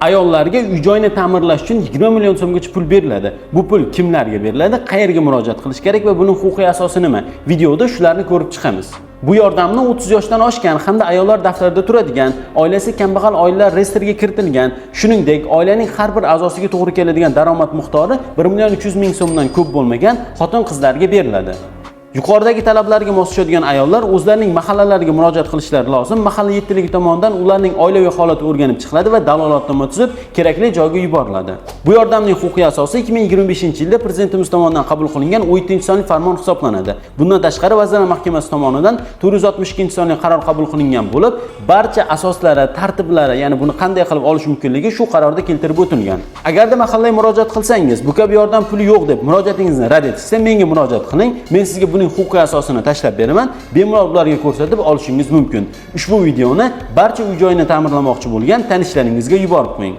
Ayollarga uy-joyni ta'mirlash uchun 20 million so'mgacha pul beriladi. Bu pul kimlarga beriladi? Qayerga murojaat qilish kerak va buning huquqiy asosi nima? Videoda shularni ko'rib chiqamiz. Bu yordamni 30 yoshdan oshgan hamda ayollar daftarida turadigan, oilasi kambag'al oilalar reyestriga kiritilgan, shuningdek, oilaning har bir a'zosiga to'g'ri keladigan daromad miqdori 1 million 300 ming so'mdan ko'p bo'lmagan xotin-qizlarga beriladi. Yuqoridagi talablarga mos tushadigan ayollar o'zlarining mahallalariga murojaat qilishlari lozim. Mahalla yetkiligi tomonidan ularning oilaviy holati o'rganib chiqiladi va dalolatnoma tuzib, kerakli joyga yuboriladi. Bu yordamning huquqiy asosi 2025-yilda prezidentimiz tomonidan qabul qilingan 17-sonli farmon hisoblanadi. Bundan tashqari Vazirlar Mahkamasi tomonidan 462-sonli qaror qabul qilingan bo'lib, barcha asoslari, tartiblari, ya'ni buni qanday qilib olish mumkinligi shu qarorda keltirib o'tilgan. Agarda mahallaga murojaat qilsangiz, bu kabi yordam puli yo'q deb murojaatingizni rad etishsa, menga murojaat qiling. Men sizga buni huquqiy asosini tashlab beraman, bemalol ularga ko'rsatib olishingiz mumkin. Ushbu videoni barcha uy-joyini ta'mirlamoqchi bo'lgan tanishlaringizga yuborib qo'ying.